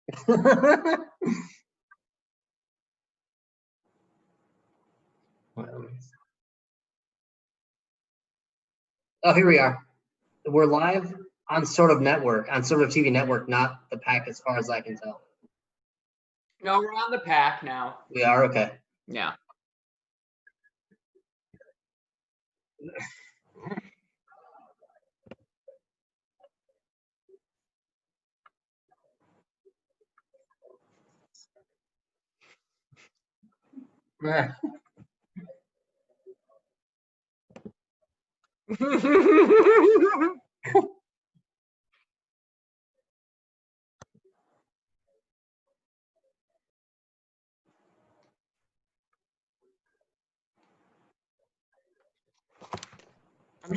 Oh, here we are. We're live on sort of network, on sort of TV network, not the pack as far as I can tell. No, we're on the pack now. We are? Okay. Yeah.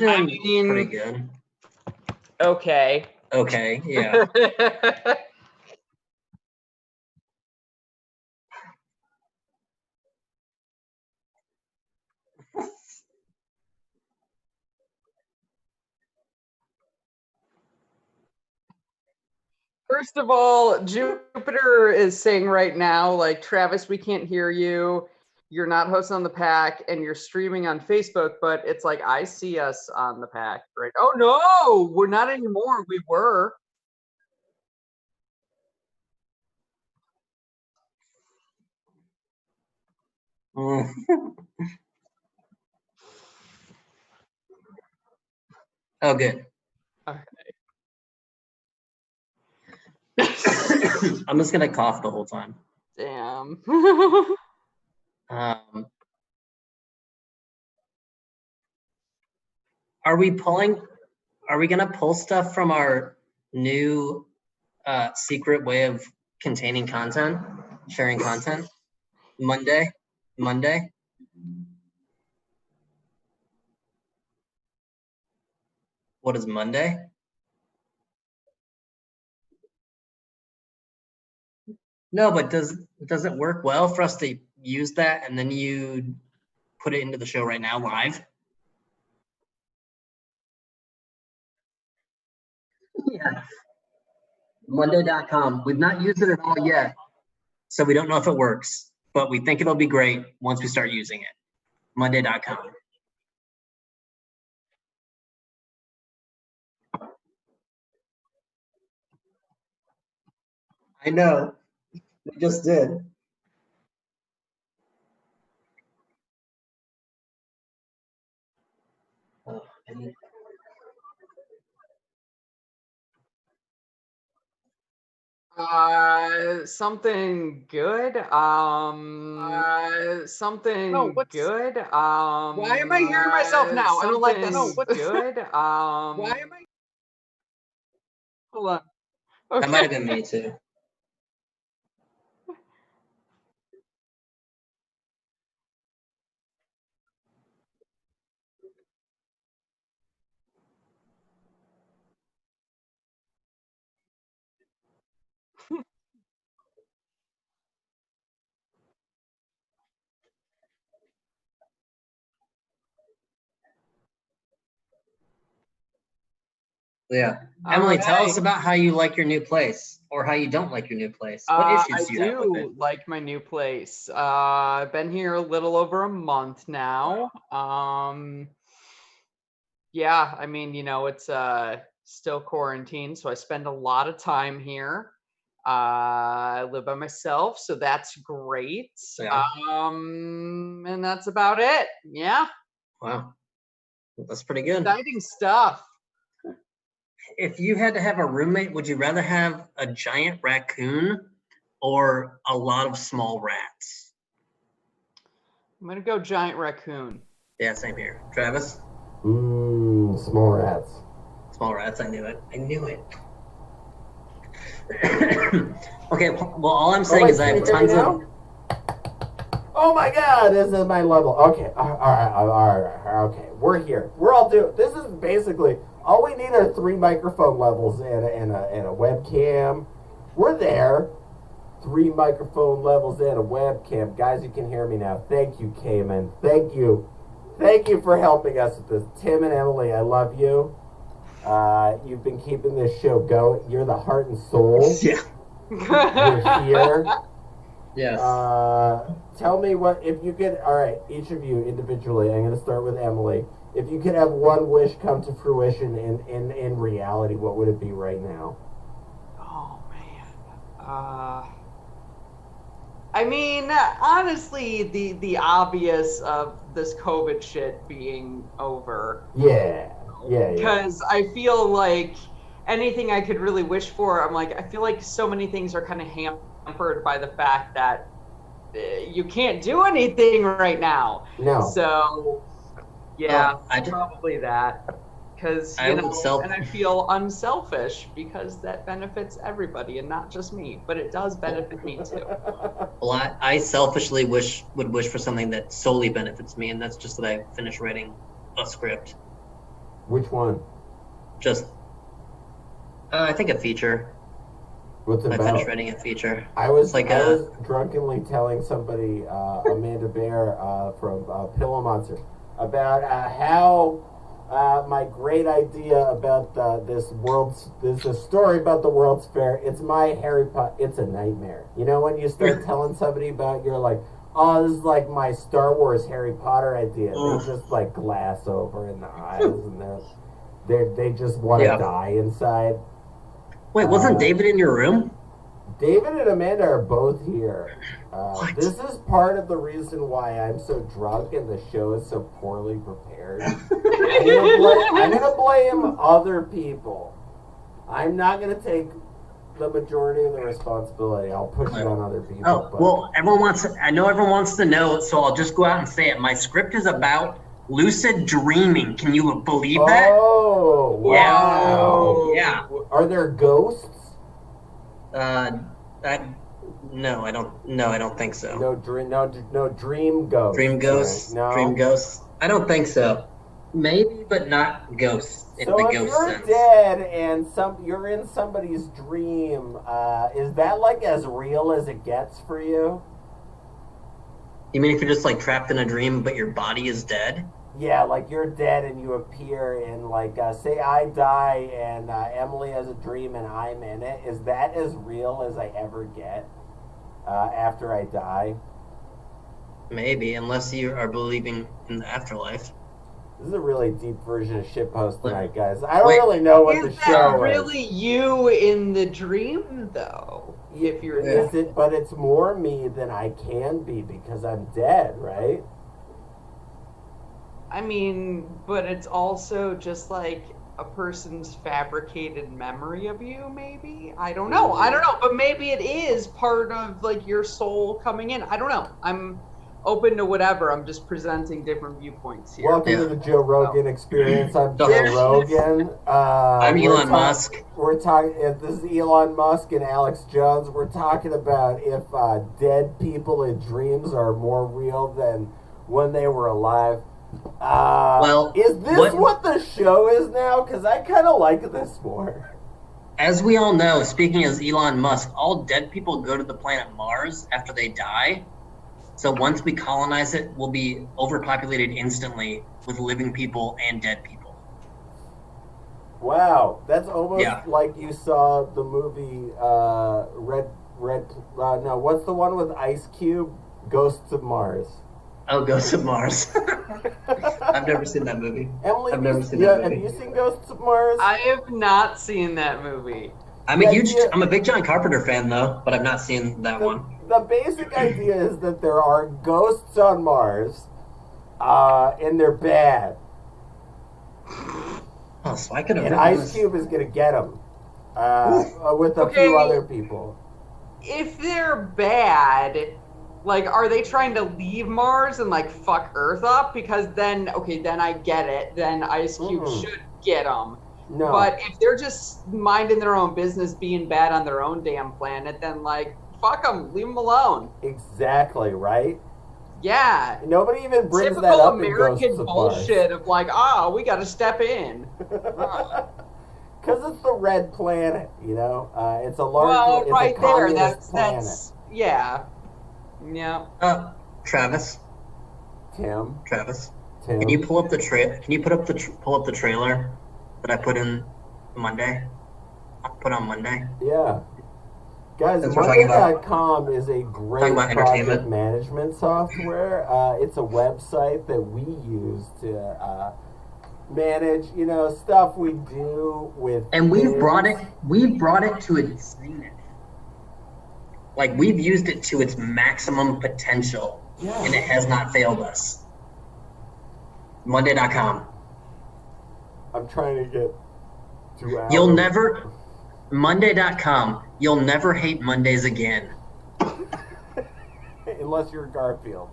I'm doing pretty good. Okay. Okay, yeah. First of all, Jupiter is saying right now, like, Travis, we can't hear you. You're not hosting on the pack and you're streaming on Facebook, but it's like, I see us on the pack, right? Oh, no, we're not anymore. We were. Oh, good. Okay. I'm just gonna cough the whole time. Damn. Are we gonna pull stuff from our new secret way of containing content, sharing content? Monday? What is Monday? No, but does it work well for us to use that and then you put it into the show right now live? Yeah. Monday.com. We've not used it at all yet, so we don't know if it works, but we think it'll be great once we start using it. Monday.com. I know. We just did. Something good. Something good. Why am I hearing myself now? I don't like this. No, what's good? Why am I? Hold on. Okay. That might have been me too. Yeah. Emily, tell us about how you like your new place or how you don't like your new place. What issues do you have with it? I do like my new place. I've been here a little over a month now. Yeah, I mean, you know, it's still quarantine, so I spend a lot of time here. I live by myself, so that's great. Yeah. And that's about it. Yeah. Wow. That's pretty good. Exciting stuff. If you had to have a roommate, would you rather have a giant raccoon or a lot of small rats? I'm gonna go giant raccoon. Yeah, same here. Travis? Small rats. Small rats, I knew it. Okay, well, all I'm saying is I have tons of... Oh my god, this is my level. Okay, all right, okay. We're here. We're all doing... This is basically... All we need are 3 microphone levels and a webcam. We're there. 3 microphone levels and a webcam. Guys, you can hear me now. Thank you, Cayman. Thank you. Thank you for helping us with this. Tim and Emily, I love you. You've been keeping this show going. You're the heart and soul. Yeah. We're here. Yes. Tell me what, if you could, all right, each of you individually, I'm going to start with Emily. If you could have one wish come to fruition in reality, what would it be right now? Oh man. I mean, honestly, the obvious of this COVID shit being over. Yeah. Because I feel like anything I could really wish for, I'm like, I feel like so many things are kind of hampered by the fact that you can't do anything right now. No. So, yeah, I probably that. Because, you know, and I feel unselfish because that benefits everybody and not just me, but it does benefit me too. Well, I selfishly would wish for something that solely benefits me, and that's just that I finish writing a script. Which one? Just, I think a feature. What's it I about? finished writing a feature. I was drunkenly telling somebody, Amanda Bear from Pillow Monster, about how my great idea about there's a story about the World's Fair. It's my Harry Potter. It's a nightmare. You know, when you start telling somebody about, you're like, oh, this is like my Star Wars Harry Potter idea. They just like glass over in the eyes, and they just want to die inside. Wait, wasn't David in your room? David and Amanda are both here. This is part of the reason why I'm so drunk and the show is so poorly prepared. I'm gonna blame other people. I'm not gonna take the majority of the responsibility. I'll push it on other people. Oh, well, I know everyone wants to know, so I'll just go out and say it. My script is about lucid dreaming. Can you believe that? Oh, wow. Yeah. Are there ghosts? No, I don't think so. No dream ghosts. Dream ghosts? Right? No. Dream ghosts? I don't think so. Maybe, but not ghosts. So if you're dead and you're in somebody's dream, is that like as real as it gets for you? You mean if you're just like trapped in a dream, but your body is dead? Yeah, like you're dead and you appear in like, say I die and Emily has a dream and I'm in it. Is that as real as I ever get after I die? Maybe, unless you are believing in the afterlife. This is a really deep version of shitpost tonight, guys. I don't really know what the show is. Really you in the dream, though? If you're is it? But it's more me than I can be because I'm dead, right? I mean, but it's also just like a person's fabricated memory of you, maybe? I don't know. But maybe it is part of like your soul coming in. I don't know. I'm open to whatever. I'm just presenting different viewpoints here. Welcome to the Joe Rogan experience. I'm Joe Rogan. I'm Elon Musk. We're talking. This is Elon Musk and Alex Jones. We're talking about if dead people in dreams are more real than when they were alive. Is this what the show is now? Because I kind of like this more. As we all know, speaking as Elon Musk, all dead people go to the planet Mars after they die. So once we colonize it, we'll be overpopulated instantly with living people and dead people. Wow, that's almost like you saw the movie what's the one with Ice Cube? Ghosts of Mars. Oh, Ghosts of Mars. I've never seen that movie. Emily, I've never seen that movie. Have you seen Ghosts of Mars? I have not seen that movie. I'm a big John Carpenter fan though, but I've not seen that one. The basic idea is that there are ghosts on Mars, and they're bad. Oh, so I could have. And Ice Cube is gonna get them with a few other people. If they're bad, like, are they trying to leave Mars and like fuck Earth up? Because then I get it. Then Ice Cube should get them. No. But if they're just minding their own business, being bad on their own damn planet, then like fuck them, leave them alone. Exactly right. Yeah. Nobody even brings typical that up American in Ghosts of bullshit of like, we got to step in. Because it's the red planet, you know. It's a large. Well, it's right a there. planet. Yeah. Travis. Tim. Can you pull up the pull up the trailer that I put in Monday? I put on Monday. Yeah. Guys, Since we're talking about- Monday.com is a great talking about project entertainment. management software. It's a website that we use to manage, stuff we do with. And we've brought kids. it to its zenith. Like, we've used it to its maximum potential, Yeah. and it has not failed us. Monday.com. I'm trying to get 2 hours. Monday.com, you'll never hate Mondays again. Unless you're Garfield.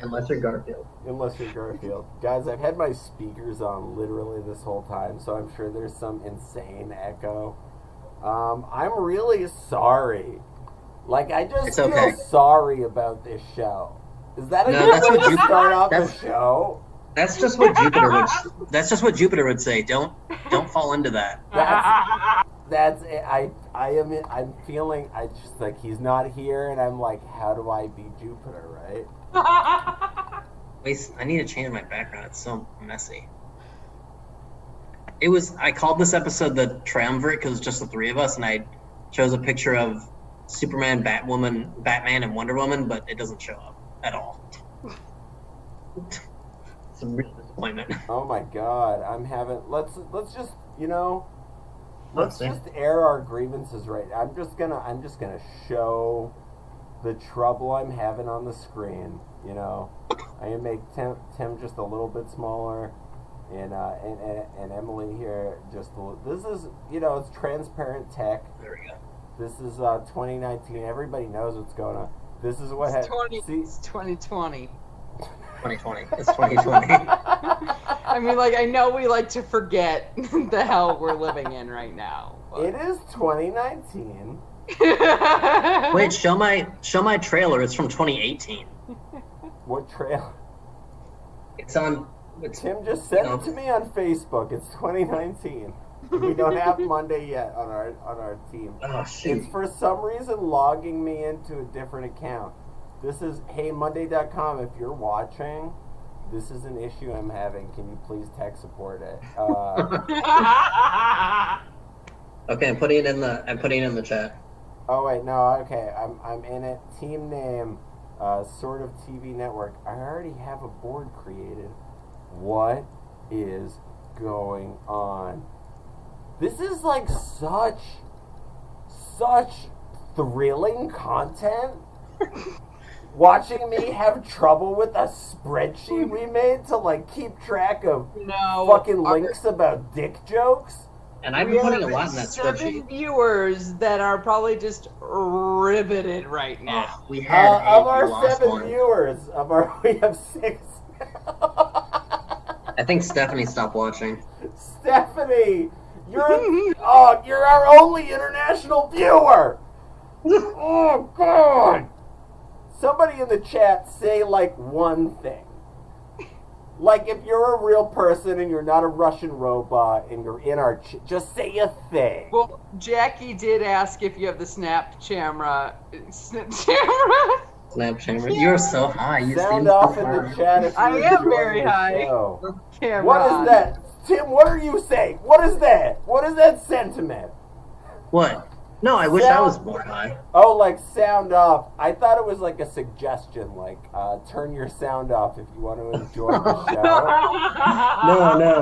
Unless you're Garfield. Guys, I've had my speakers on literally this whole time, so I'm sure there's some insane echo. I'm really sorry. Like, I just It's feel okay. sorry about this show. Is that a No, good that's way what to you- start off the that's- show? That's just what Jupiter would. That's just what Jupiter would say. Don't fall into that. That's it. I'm feeling, I just, like, he's not here, and I'm like, how do I be Jupiter, right? Wait, I need to change my background. It's so messy. I called this episode the Triumvirate because it's just the three of us, and I chose a picture of Superman, Batman, and Wonder Woman, but it doesn't show up at all. It's a real disappointment. Oh my god, let's just, let's see. just air our grievances right. I'm just gonna show the trouble I'm having on the screen. I'm gonna make Tim just a little bit smaller, and Emily here just a little. This is it's transparent tech. There we go. This is 2019. Everybody knows what's going on. This is what It's 2020. 2020. It's 2020. I mean, like, I know we like to forget the hell we're living in right now. It is 2019. Wait, show my trailer. It's from 2018. What trail? It's on. Tim just sent it to me on Facebook. It's 2019. We don't have Monday yet on our team. Oh shoot! It's for some reason logging me into a different account. This is Monday.com. If you're watching, this is an issue I'm having. Can you please tech support it? Okay, I'm putting it in the chat. Oh wait, no. Okay, I'm in it. Team name, sort of TV network. I already have a board created. What is going on? This is like such thrilling content. Watching me have trouble with a spreadsheet we made to like keep track of fucking links about dick jokes. And I've been putting a lot in that 7 spreadsheet. viewers that are probably just riveted right now. Oh, we had Of we our lost 7 one. viewers, we have 6. I think Stephanie stopped watching. Stephanie, you're our only international viewer. Oh God! Somebody in the chat say like one thing. Like if you're a real person and you're not a Russian robot and you're in our just say a thing. Well, Jackie did ask if you have the snap camera. Snap camera? Snap camera. You're so high. You Sound seem off so in the high. chat if you I am enjoy very the high. show. Camera. What is that? Tim, what are you saying? What is that? What is that sentiment? What? No, I wish I was more high. Oh, like sound off. I thought it was like a suggestion, like turn your sound off if you want to enjoy the show.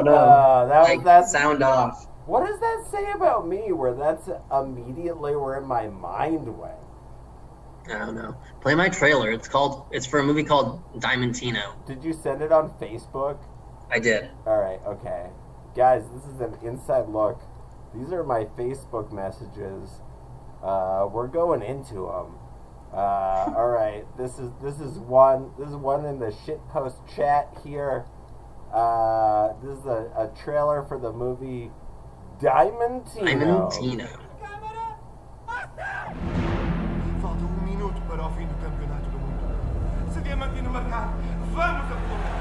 No. That's sound off. What does that say about me? Where that's immediately where my mind went. I don't know. Play my trailer. It's for a movie called Diamantino. Did you send it on Facebook? I did. All right, okay, guys, this is an inside look. These are my Facebook messages. We're going into them. All right, this is one in the shitpost chat here. This is a trailer for the movie Diamantino. Falta minuto para o fim do campeonato do mundo. Se Diamantino marcar, vamos a Colômbia.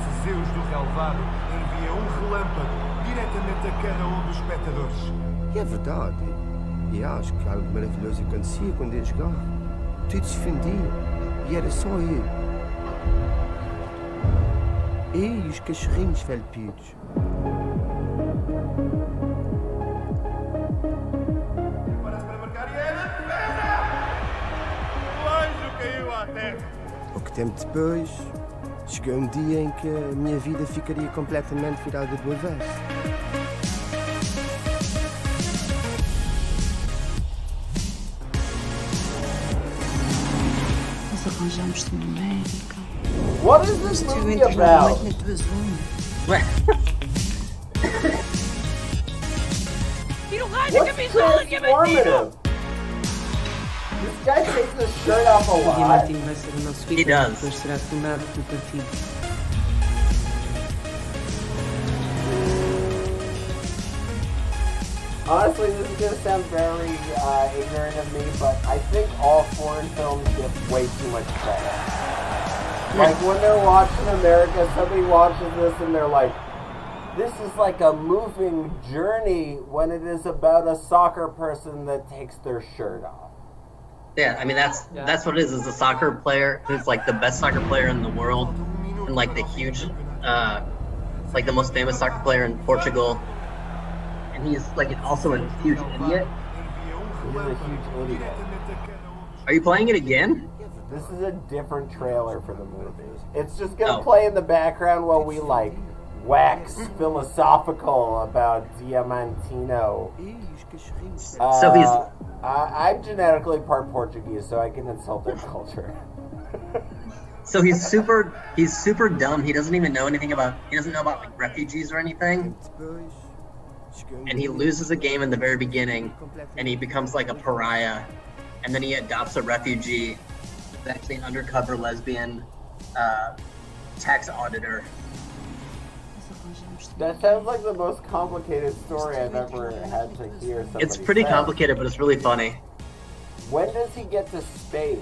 Se Zeus do relevado envia relâmpago diretamente a cada dos espectadores. E é verdade. E acho que algo maravilhoso acontecia quando ele jogava. Tudo se fundia. E era só ele. E os cachorrinhos felpudos. Para tempo depois, chegou um dia em que a minha vida ficaria completamente virada do avesso. Nós arranjamos-te uma médica. What is this Tu movie entras about? novamente nas tuas unhas. Ué, What's transformative? This guy takes his shirt off a O lot. Diamantino vai ser o nosso He líder, does. depois será fundado pelo partido. Honestly, this is gonna sound very ignorant of me, but I think all foreign films get way too much credit. Like when they're watching America, somebody watches this and they're like, this is like a moving journey when it is about a soccer person that takes their shirt off. yeah, I mean that's what it is. Is a soccer player who's like the best soccer player in the world, and like the huge, like the most famous soccer player in Portugal, and he's like also a huge idiot. He's a huge idiot. Are you playing it again? This is a different trailer for the movie. It's just gonna Oh. play in the background while we like wax philosophical about Diamantino. So he's I'm genetically part Portuguese, so I can insult their culture. he's super dumb. He doesn't even know anything about. He doesn't know about like refugees or anything. And he loses a game in the very beginning, and he becomes like a pariah, and then he adopts a refugee, who's actually an undercover lesbian tax auditor. That sounds like the most complicated story I've ever had to hear. It's somebody pretty say. complicated, but it's really funny. When does he get to space?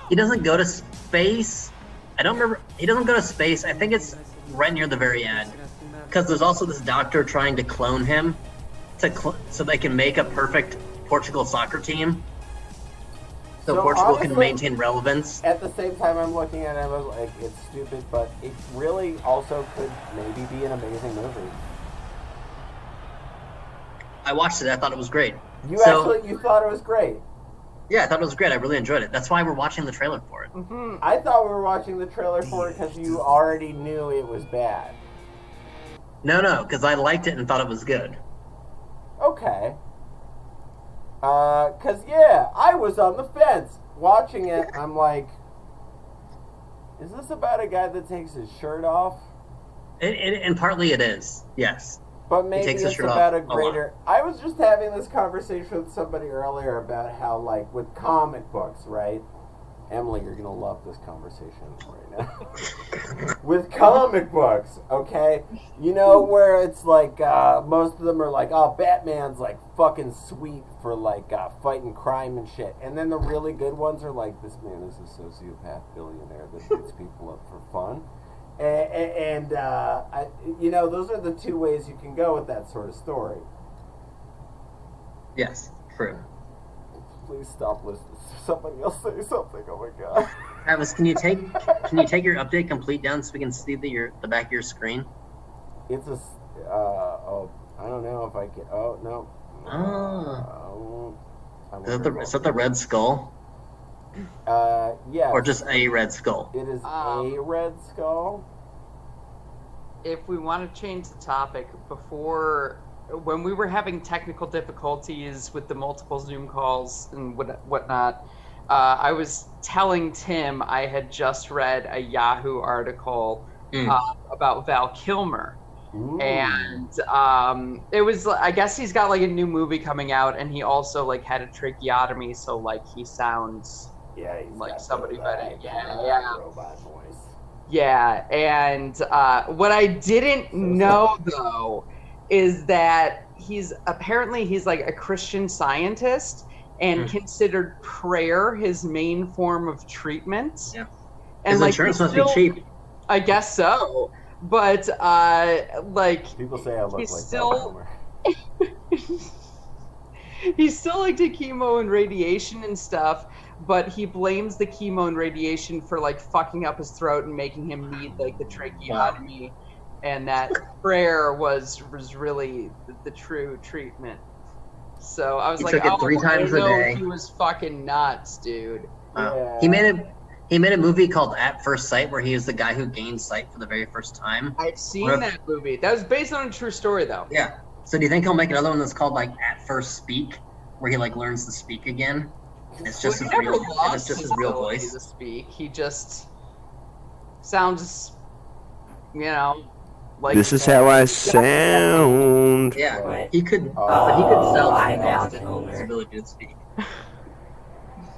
He doesn't go to space. I don't remember. He doesn't go to space. I think it's right near the very end, because there's also this doctor trying to clone him, so they can make a perfect Portugal soccer team. So Portugal honestly, can maintain relevance. At the same time, I'm looking at it, I was like, it's stupid, but it really also could maybe be an amazing movie. I watched it. I thought it was great. You thought it was great. Yeah, I thought it was great. I really enjoyed it. That's why we're watching the trailer for it. I thought we were watching the trailer for it because you already knew it was bad. No, because I liked it and thought it was good. Okay. Cause yeah, I was on the fence watching it. I'm like, is this about a guy that takes his shirt off? And partly it is, yes. But maybe takes his it's shirt about off a a lot. greater. I was just having this conversation with somebody earlier about how, like, with comic books, right? Emily, you're gonna love this conversation right now. With comic books, okay? You know, where it's like, most of them are like, oh, Batman's like fucking sweet for like fighting crime and shit. And then the really good ones are like, this man is a sociopath billionaire that beats people up for fun. And you know, those are the two ways you can go with that sort of story. Yes, true. Please stop listening. Somebody else say something. Oh my god. Travis, can you take your update complete down so we can see the back of your screen? It's a. Oh, I don't know if I can. Oh no. Is that the red skull? Yeah. Or just a red skull? It is a red skull. If we want to change the topic, when we were having technical difficulties with the multiple Zoom calls and whatnot, I was telling Tim I had just read a Yahoo article about Val Kilmer. Ooh. And it was, I guess he's got like a new movie coming out, and he also like had a tracheotomy, so like he sounds He's like got somebody that, better. Yeah. robot voice. Yeah, and what I didn't know though is that he's like a Christian Scientist and considered prayer his main form of treatment. Yeah. And His like insurance must be cheap. I guess so. But like People say I look he's like still Val Kilmer. he's still like to chemo and radiation and stuff, but he blames the chemo and radiation for like fucking up his throat and making him need like the tracheotomy, and that prayer was really the true treatment. So I was He like, took it oh, 3 times a I know day. he was fucking nuts, dude. Yeah. He made a movie called At First Sight, where he is the guy who gained sight for the very first time. I've seen that movie. That was based on a true story, though. Yeah. So do you think he'll make another one that's called like At First Speak, where he like learns to speak again? And it's just his real ability voice. to speak. He just sounds, like This is how I sound. Yeah, he could sell his ability to speak.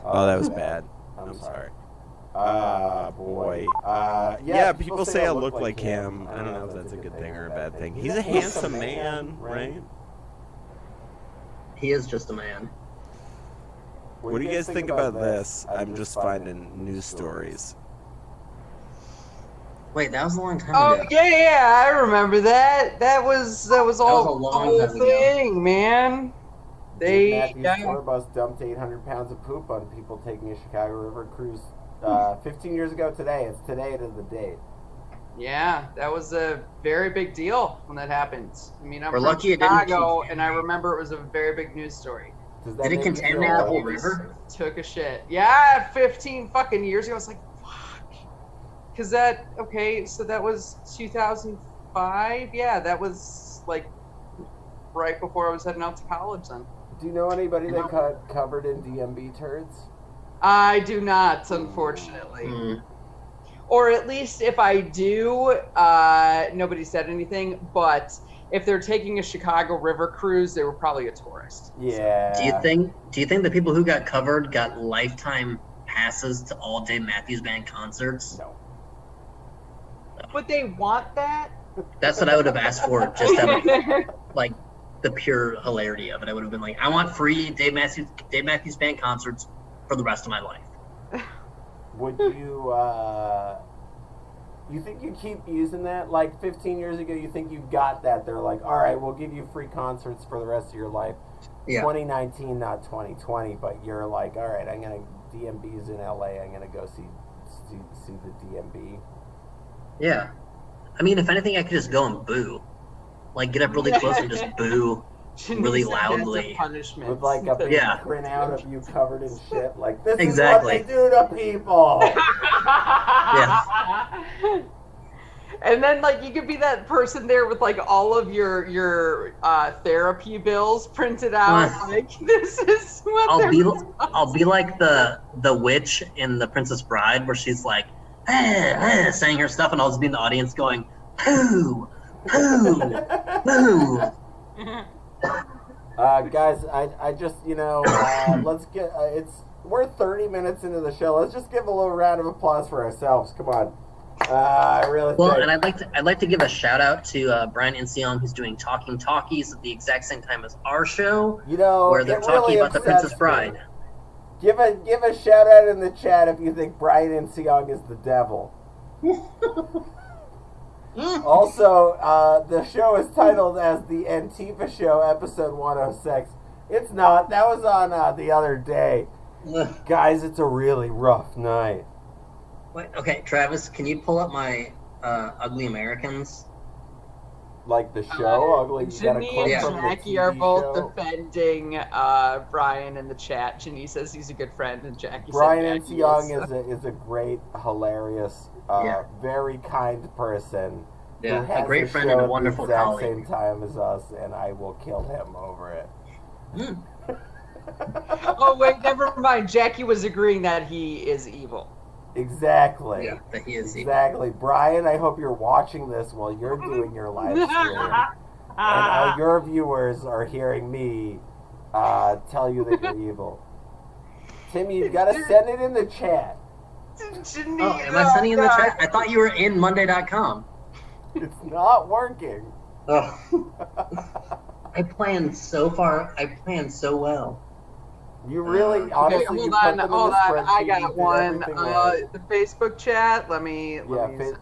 Oh, that was bad. I'm sorry. Boy. Yeah, people say I look like him. I don't know if that's a good thing or a bad thing. He's a handsome man, right? He is just a man. What do you guys think about this? I'm just finding news stories. Wait, that was a long time Oh ago. yeah, I remember that. That was all a long the whole time ago. thing, man. Matthew's tour bus dumped 800 pounds of poop on people taking a Chicago River cruise 15 years ago today. It's today to the date. Yeah, that was a very big deal when that happened. I mean, I'm We're from lucky it didn't Chicago, and I contaminate. remember it was a very big news story. Does that Did it make you contaminate feel the whole old? river? Took a shit. Yeah, 15 fucking years ago. I was like, fuck. Because so that was 2005? Yeah, that was like right before I was heading out to college then. Do you know anybody that got covered in DMB turds? I do not, unfortunately. Mm. Or at least if I do, nobody said anything. But if they're taking a Chicago River cruise, they were probably a tourist. Yeah. Do you think the people who got covered got lifetime passes to all Dave Matthews Band concerts? No. Would they want that? That's what I would have asked for, just out of like the pure hilarity of it. I would have been like, I want free Dave Matthews Band concerts for the rest of my life. Would you, you think you keep using that? Like 15 years ago, you think you got that? They're like, all right, we'll give you free concerts for the rest of your life. Yeah. 2019, not 2020, but you're like, all right, DMB's in LA. I'm gonna go see the DMB. Yeah. I mean, if anything, I could just go and boo. Like, get up really close and just boo really loudly. Punishment. With like a big Yeah. printout of you covered in shit. Like, this Exactly. is what they do to people. Yeah. And then, like, you could be that person there with like all of your therapy bills printed out. Like, this is what I'll be like the witch in The Princess Bride, where she's like, saying her stuff, and I'll just be in the audience going, poo, poo, poo. Guys, I just, let's get, we're 30 minutes into the show. Let's just give a little round of applause for ourselves. Come on. And I'd like to give a shout out to Brian Inseong, who's doing Talking Talkies at the exact same time as our show, where they're talking about The Princess Bride. Give a shout out in the chat if you think Brian Inseong is the devil. Also, the show is titled as the Antifa Show, episode 106. It's not. That was on the other day. Guys, it's a really rough night. Wait, okay, Travis, can you pull up my Ugly Americans? Like the show, Ugly. Janine and from the Jackie TV are both show. defending Brian in the chat. Janine says he's a good friend, and Jackie Brian said Inseong is a great, hilarious, very kind person. Yeah, who has a great friend show and a at the wonderful exact colleague. same time as us, and I will kill him over it. Oh wait, never mind. Jackie was agreeing that he is evil. Exactly. Yeah, that he is exactly. Brian, I hope you're watching this while you're doing your live stream. And your viewers are hearing me tell you that you're evil. Timmy, you gotta send it in the chat. Janine, Oh, am I sending in the chat? I thought you were in Monday.com. It's not working. I planned so well. You really, honestly, hold you on. put them in the I spreadsheet, got you did one. everything right. The Facebook chat. Let me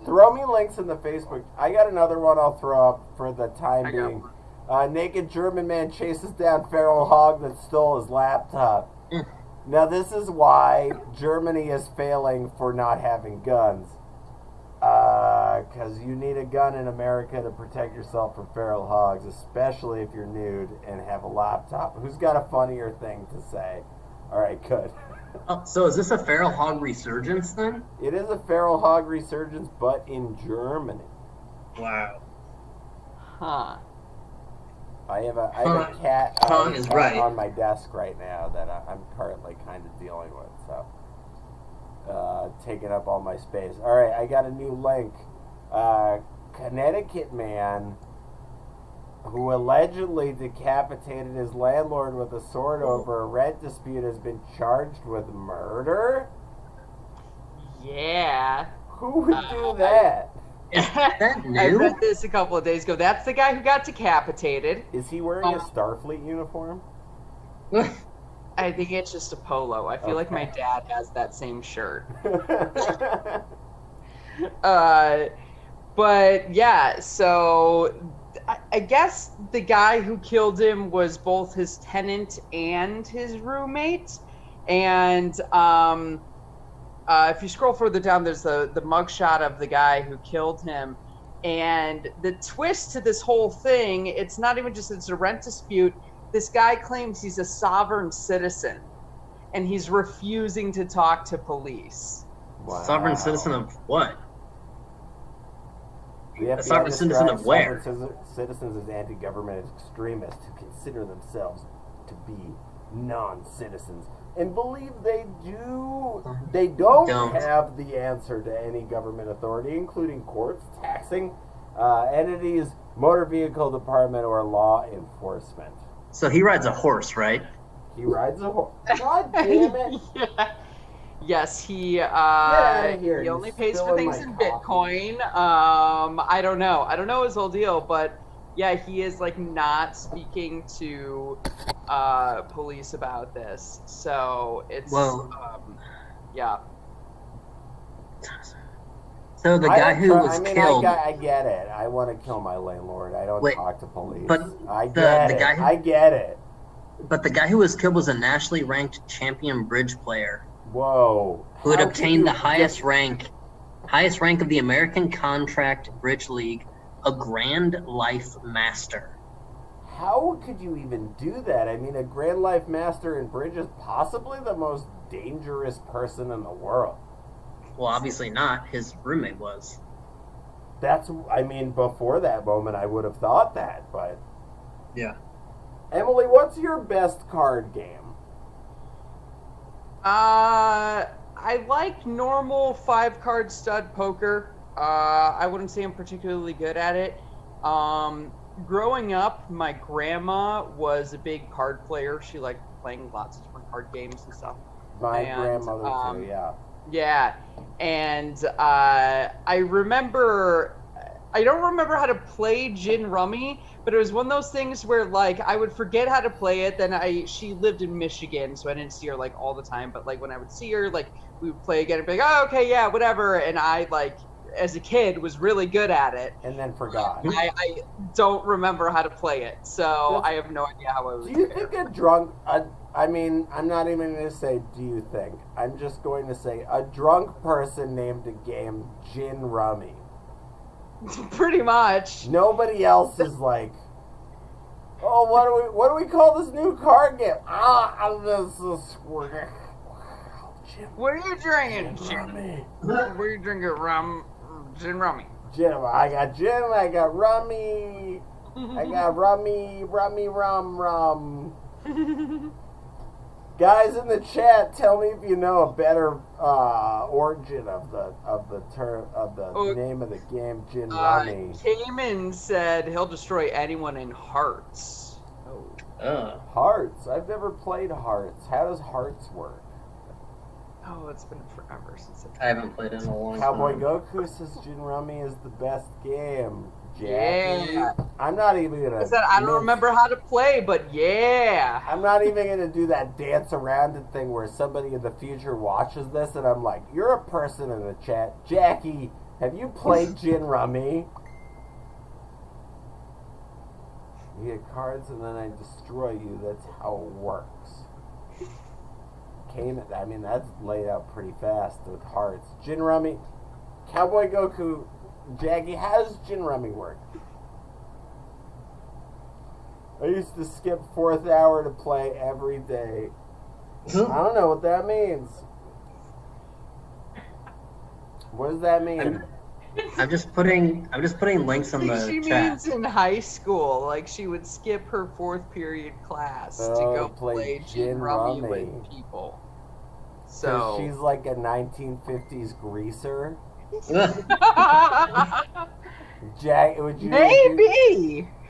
throw me links in the Facebook. I got another one I'll throw up for the time being. Naked German man chases down feral hog that stole his laptop. Now this is why Germany is failing for not having guns. Because you need a gun in America to protect yourself from feral hogs, especially if you're nude and have a laptop. Who's got a funnier thing to say? All right, good. Oh, so is this a feral hog resurgence then? It is a feral hog resurgence, but in Germany. Wow. Huh. I have a cat is right. on my desk right now that I'm currently kind of dealing with, so taking up all my space. All right, I got a new link. Connecticut man who allegedly decapitated his landlord with a sword over a rent dispute has been charged with murder? Yeah. Who would do that? Is that I new? read this a couple of days ago. That's the guy who got decapitated. Is he wearing a Starfleet uniform? I think it's just a polo. I feel like my dad has that same shirt. But yeah, so I guess the guy who killed him was both his tenant and his roommate. And if you scroll further down, there's the mugshot of the guy who killed him. And the twist to this whole thing, it's not even just it's a rent dispute. This guy claims he's a sovereign citizen, and he's refusing to talk to police. Wow. Sovereign citizen of what? The FBI A sovereign citizen of describes where? sovereign citizens as anti-government extremists who consider themselves to be non-citizens and believe they don't have the answer to any government authority, including courts, taxing entities, motor vehicle department, or law enforcement. So he rides a horse, right? He rides a horse. God damn it! Yeah. Yes, he outta here, he you're only pays for spilling things my in coffee. Bitcoin. I don't know his whole deal, but yeah, he is like not speaking to police about this. So it's yeah. So the guy who was killed. I get it. I want to kill my landlord. I don't talk to police. But I get it. I get it. But the guy who was killed was a nationally ranked champion bridge player Whoa. who had How could obtained you the highest rank of the American Contract Bridge League, a Grand Life Master. How could you even do that? I mean, a Grand Life Master in bridge is possibly the most dangerous person in the world. Well, obviously not. His roommate was. Before that moment, I would have thought that, but... Yeah. Emily, what's your best card game? I like normal 5-card stud poker. I wouldn't say I'm particularly good at it. Growing up, my grandma was a big card player. She liked playing lots of different card games and stuff. My grandmother too, yeah. Yeah, and I don't remember how to play gin rummy, but it was one of those things where like I would forget how to play it. Then she lived in Michigan, so I didn't see her like all the time. But like when I would see her, like we would play again and be like, oh, okay, yeah, whatever. And I like as a kid was really good at it. And then forgot. I don't remember how to play it, so I have no idea how I was. Do you think a drunk? I'm not even going to say do you think. I'm just going to say a drunk person named a game Gin Rummy. Pretty much. Nobody else is like, oh, what do we call this new card game? What are you drinking? Rummy. What are you drinking? Gin rummy. Gin. I got gin. I got rummy. I got rummy, rum. Guys in the chat, tell me if you know a better origin of the term of the name of the game, Gin Rummy. Cayman said he'll destroy anyone in Hearts. Hearts. I've never played Hearts. How does Hearts work? Oh, it's been forever since I haven't played it in a long Cowboy time. Goku says Gin Rummy is the best game. Jackie. Yeah. I'm not even gonna. I said I don't remember how to play, but yeah. I'm not even gonna do that dance around it thing where somebody in the future watches this and I'm like, you're a person in the chat. Jackie, have you played Gin Rummy? You get cards and then I destroy you. That's how it works. That's laid out pretty fast with hearts. Gin Rummy, Cowboy Goku, Jackie, how does Gin Rummy work? I used to skip 4th hour to play every day. I don't know what that means. What does that mean? I'm just putting links on the She chat. means in high school, like she would skip her 4th period class to go play gin rummy with people. So she's like a 1950s greaser.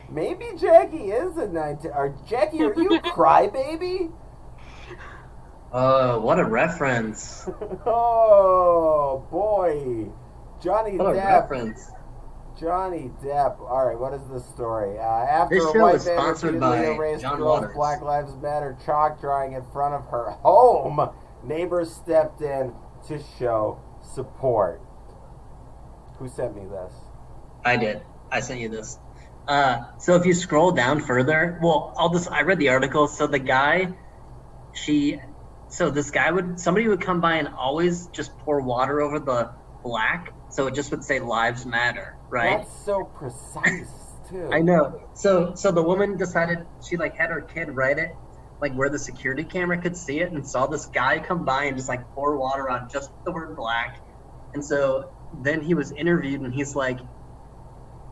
Maybe Jackie is a 19. Or Jackie, are you crybaby? Oh, what a reference! Oh boy, Johnny What a Depp. reference! Johnny Depp. All right, what is the story? After This a show white is man sponsored repeatedly by erased John girls' Waters. Black Lives Matter chalk drawing in front of her home, neighbors stepped in to show support. Who sent me this? I did. I sent you this. So if you scroll down further, I read the article. So the guy, somebody would come by and always just pour water over the black, so it just would say "Lives Matter," right? That's so precise too. I know. So the woman decided she had her kid write it, where the security camera could see it, and saw this guy come by and just pour water on just the word black, and so then he was interviewed and he's like,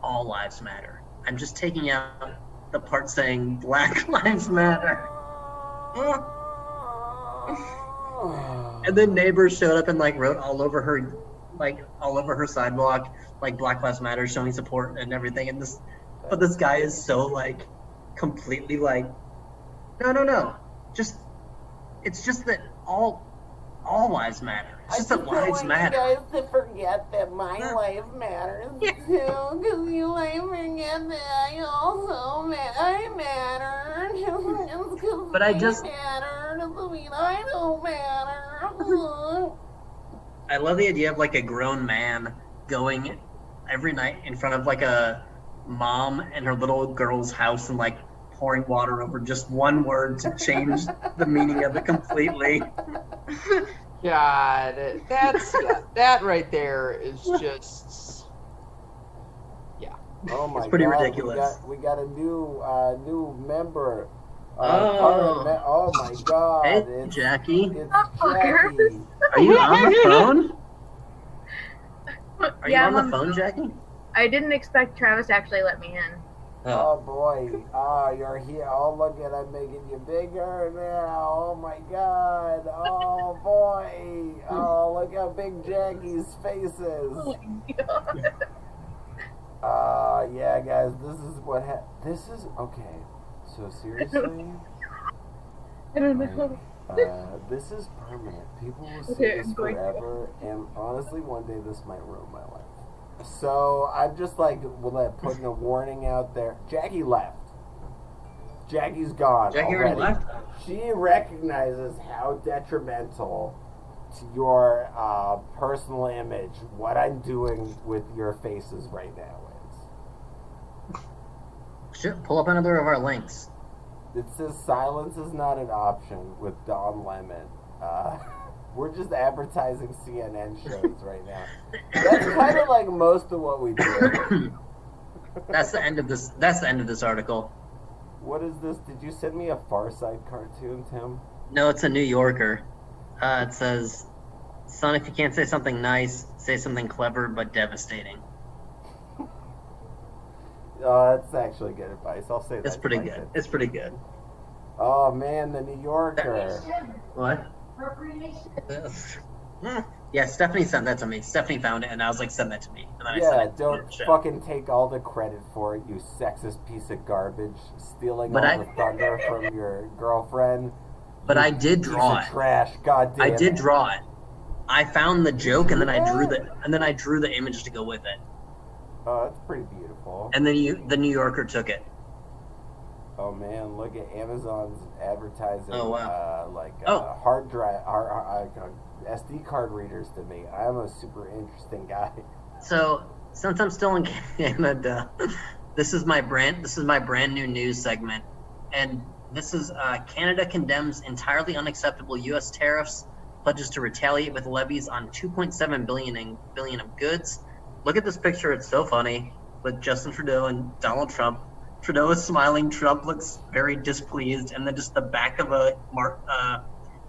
"All lives matter. I'm just taking out the part saying Black Lives Matter." And then neighbors showed up and wrote all over her sidewalk, Black Lives Matter, showing support and everything. And this guy is so completely no. It's just that all lives matter. It's just that lives matter. I just want you guys to forget that my life matters too, because you forget that I matter. But I just matter doesn't mean I don't matter. I love the idea of a grown man going every night in front of a mom and her little girl's house and pouring water over just one word to change the meaning of it completely. God, that right there is just, yeah. Oh my It's pretty God, ridiculous. We got a new member. Oh my God! Hey, Jackie. It's Jackie. Are you on the phone? Are you Yeah, on the phone, Jackie? I didn't expect Travis to actually let me in. Oh boy! You're here. Oh look at I'm making you bigger now. Oh my God! Oh boy! Oh look how big Jackie's face is. Oh my God. Yeah, guys. This is what. This is okay. So seriously. I don't know. This is permanent. People will see Okay, this I'm going to. forever, and honestly, one day this might ruin my life. So I'm just putting a warning out there. Jackie left. Jackie's gone. Jackie already left? She recognizes how detrimental to your personal image what I'm doing with your faces right now is. Shit, pull up another of our links. It says silence is not an option with Don Lemon. We're just advertising CNN shows right now. That's kind of like most of what we do. That's the end of this. That's the end of this article. What is this? Did you send me a Far Side cartoon, Tim? No, it's a New Yorker. It says, "Son, if you can't say something nice, say something clever but devastating." Oh, that's actually good advice. I'll say that. It's pretty good. It's pretty good. Oh man, the New Yorker. What? Yeah, Stephanie sent that to me. Stephanie found it, and I was like, "Send that to me." And then I sent Yeah, it to don't the show. fucking take all the credit for it, you sexist piece of garbage, stealing But all the thunder from your girlfriend. But I did Piece draw of it. trash. God damn I did it. draw it. I found the joke, and then I drew the image to go with it. Oh, that's pretty beautiful. And then the New Yorker took it. Oh man, look at Amazon's advertising. Oh, wow. Hard drive, SD card readers to me. I'm a super interesting guy. So since I'm still in Canada, this is my brand new news segment, and this is Canada condemns entirely unacceptable U.S. tariffs, pledges to retaliate with levies on 2.7 billion of goods. Look at this picture; it's so funny with Justin Trudeau and Donald Trump. Trudeau is smiling. Trump looks very displeased, and then just the back of a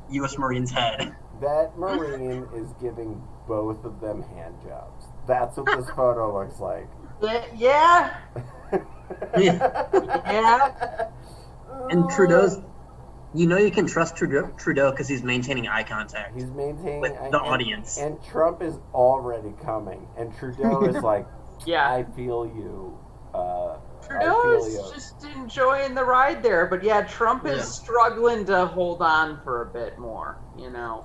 U.S. Marine's head. That Marine is giving both of them hand jobs. That's what this photo looks like. Yeah. And Trudeau's, you can trust Trudeau because he's maintaining eye contact. He's maintaining with the audience. And Trump is already coming. And Trudeau is like, Yeah. I feel you. Trudeau is just enjoying the ride there, but yeah, Trump is struggling to hold on for a bit more.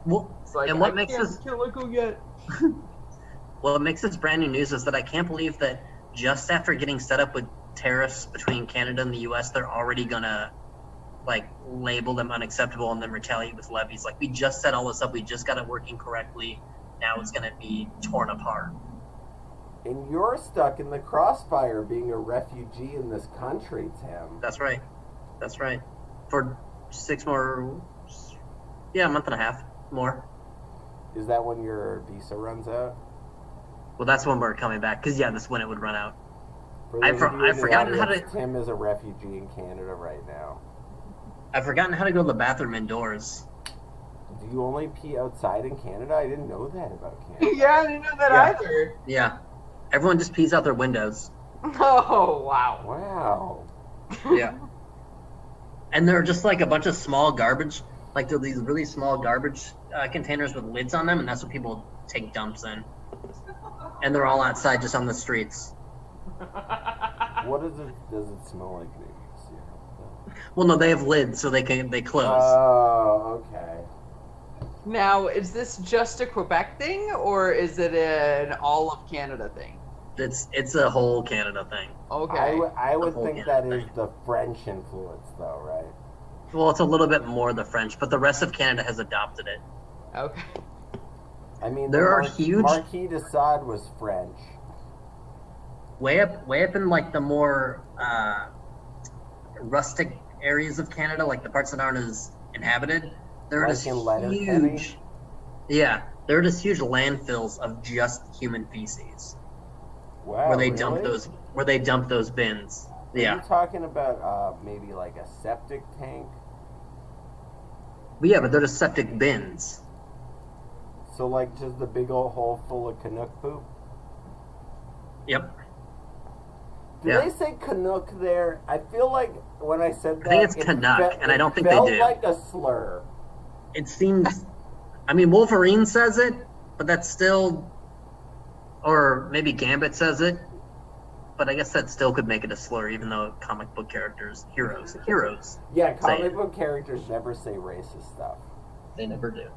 Well, it's like, and what I makes can't this kill a go yet. What makes this brand new news is that I can't believe that just after getting set up with tariffs between Canada and the U.S., they're already gonna label them unacceptable and then retaliate with levies. We just set all this up, we just got it working correctly. Now it's gonna be torn apart. And you're stuck in the crossfire being a refugee in this country, Tim. That's right. For 6 more, a month and a half more. Is that when your visa runs out? Well, that's when we're coming back, because that's when it would run out. For I've forgotten how to... Tim is a refugee in Canada right now. I've forgotten how to go to the bathroom indoors. Do you only pee outside in Canada? I didn't know that about Canada. Yeah, I didn't know that either. Yeah. Everyone just pees out their windows. Oh, wow. Wow. Yeah. And they're just a bunch of small garbage. They're these really small garbage containers with lids on them, and that's what people take dumps in. And they're all outside just on the streets. What does it smell like? Maybe? Well, no, they have lids, so they close. Oh, okay. Now, is this just a Quebec thing, or is it an all of Canada thing? It's a whole Canada thing. Okay. I would think Canada that is thing. the French influence, though, right? Well, it's a little bit more the French, but the rest of Canada has adopted it. Okay. I mean, There are huge... Marquis de Sade was French. Way up in the more rustic areas of Canada, the parts that aren't as inhabited, there are just huge... Yeah, there are just huge landfills of just human feces. Wow, where they really? dump those bins. Are you talking about maybe a septic tank? Yeah, but they're just septic bins. So just the big old hole full of Canuck poop? Yep. Did they say Canuck there? I feel like when I said that, I think it's Canuck, and I don't think they do. It felt like a slur. It seems... I mean, Wolverine says it, but that's still... Or maybe Gambit says it, but I guess that still could make it a slur, even though comic book characters, heroes. Yeah, comic book characters never say racist stuff. They never do.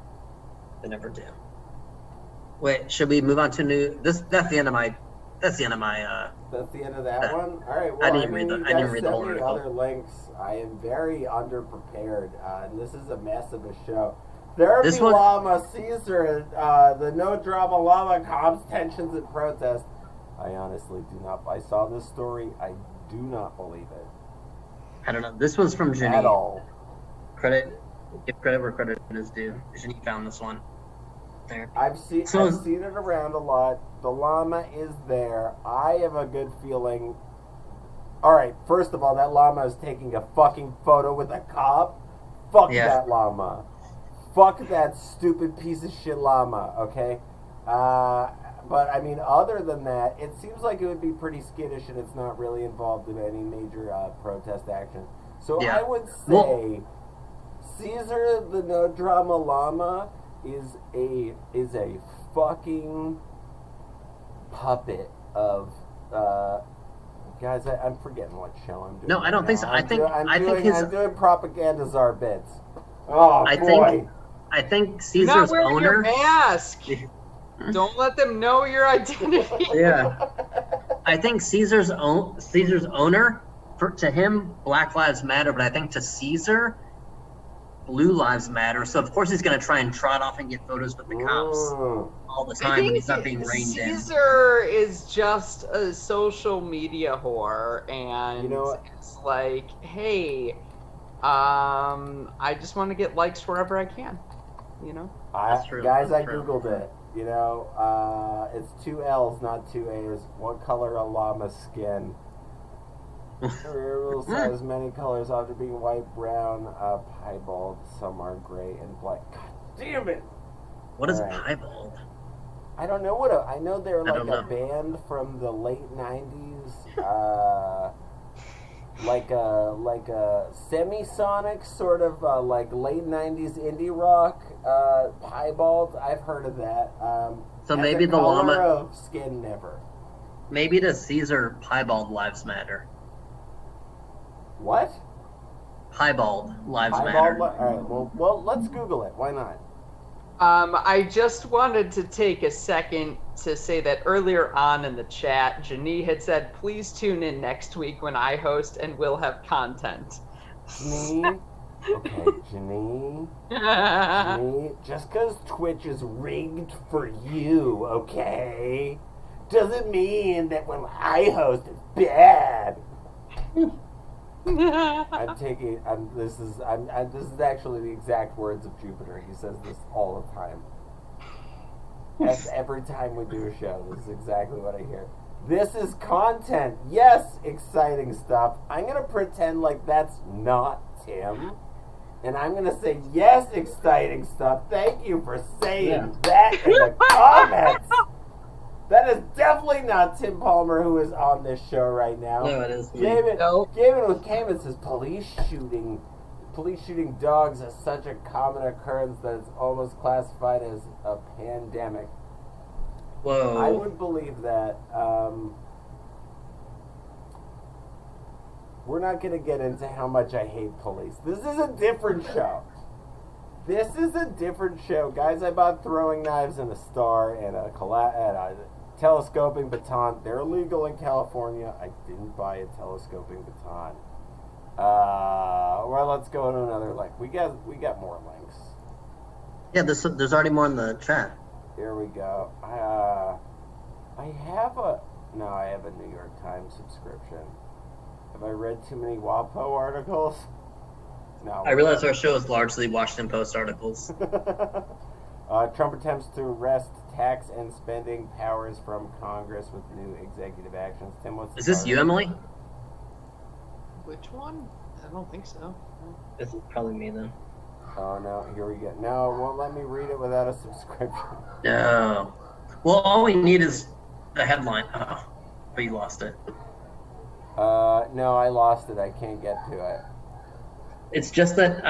Wait, should we move on to new? That's the end of my. That's the end of that one. All right. Well, I didn't read the whole article. Other links. I am very underprepared, and this is a mess of a show. Therapy Llama Caesar, the no drama llama calms tensions and protest. I honestly do not. I saw this story. I do not believe it. I don't know. This was from Jenny. At all. Give credit where credit is due. Jenny found this one. There. I've seen it around a lot. The llama is there. I have a good feeling. All right. First of all, that llama is taking a fucking photo with a cop. Fuck that llama. Fuck that stupid piece of shit llama, okay? But, I mean, other than that, it seems like it would be pretty skittish and it's not really involved in any major protest action. So I would say Caesar the No Drama Llama is a fucking puppet of... guys, I'm forgetting what show I'm doing. No, I don't think so. I'm doing propaganda czar bits. Oh, boy. I think Caesar's You're not wearing owner. Your mask. Don't let them know your identity. Yeah. I think Caesar's owner, to him, Black Lives Matter, but I think to Caesar, Blue Lives Matter. So of course he's going to try and trot off and get photos with the cops all the time when he's not being reined in. Caesar is just a social media whore, and it's like, hey, I just want to get likes wherever I can. That's true. Guys, I googled it. It's 2 L's, not 2 A's. What color a llama's skin? Variable size, many colors, often being white, brown, piebald. Some are gray and black. God damn it! What is All right. piebald? I don't know I know they're I like don't a know. band from the late '90s. Like a semisonic sort of like late '90s indie rock. Piebald. I've heard of that. So has maybe a the color llama. of skin never. Maybe the Caesar piebald lives matter. What? Piebald lives Piebald? matter. All right. Well, let's Google it. Why not? I just wanted to take a second to say that earlier on in the chat, Janie had said, please tune in next week when I host and we'll have content. Janine? Okay, Janine, just because Twitch is rigged for you, okay, doesn't mean that when I host it's bad. This is actually the exact words of Jupiter. He says this all the time. Every time we do a show, this is exactly what I hear. This is content. Yes, exciting stuff. I'm going to pretend like that's not Tim. And I'm going to say, yes, exciting stuff. Thank you for saying that in the comments. That is definitely not Tim Palmer, who is on this show right now. No, it is me. Gavin Nope. with Cayman says police shooting dogs is such a common occurrence that it's almost classified as a pandemic. Whoa. I would believe that. We're not going to get into how much I hate police. This is a different show. This is a different show. Guys, I bought throwing knives and a star and a telescoping baton. They're illegal in California. I didn't buy a telescoping baton. Well, let's go to another link. We got more links. Yeah, there's already more in the chat. Here we go. I have a New York Times subscription. Have I read too many WAPO articles? No. I realize our show is largely Washington Post articles. Trump attempts to wrest tax and spending powers from Congress with new executive actions. Tim, what's the Is this you, Emily? Which one? I don't think so. This is probably me then. Oh no, here we go. No, it won't let me read it without a subscription. No. Well, all we need is the headline. Oh, but you lost it. No, I lost it. I can't get to it. It's just that,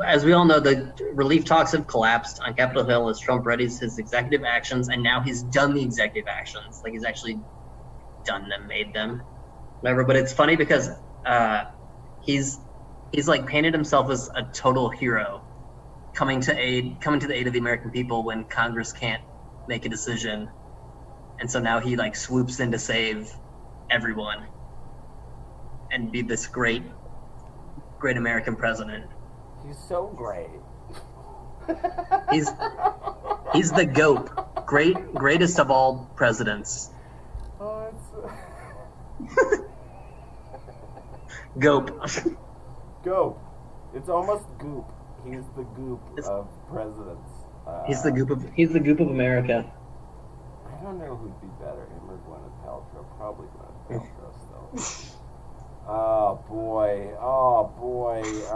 as we all know, the relief talks have collapsed on Capitol Hill as Trump readies his executive actions, and now he's done the executive actions. Like, he's actually done them, made them, whatever. But it's funny because he's like painted himself as a total hero, coming to the aid of the American people when Congress can't make a decision, and so now he like swoops in to save everyone and be this great American president. He's so great. He's the GOAT, greatest of all presidents. Oh, it's GOAT. Goop. It's almost goop. He's the goop of presidents. He's the goop of America. I don't know who'd be better, him or Gwyneth Paltrow. Probably Gwyneth Paltrow still. Oh boy. All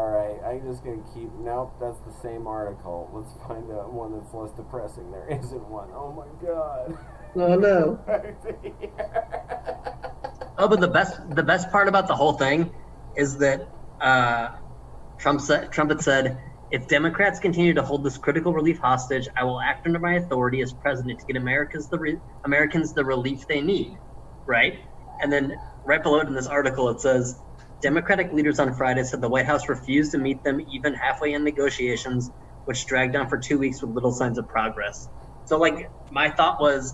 right. I'm just gonna keep. Nope, that's the same article. Let's find out one that's less depressing. There isn't one. Oh my god. Oh no. Oh, but the best part about the whole thing is that Trump had said, if Democrats continue to hold this critical relief hostage, I will act under my authority as president to get Americans the relief they need, right? And then right below it in this article, it says, Democratic leaders on Friday said the White House refused to meet them even halfway in negotiations, which dragged on for 2 weeks with little signs of progress. So, like, my thought was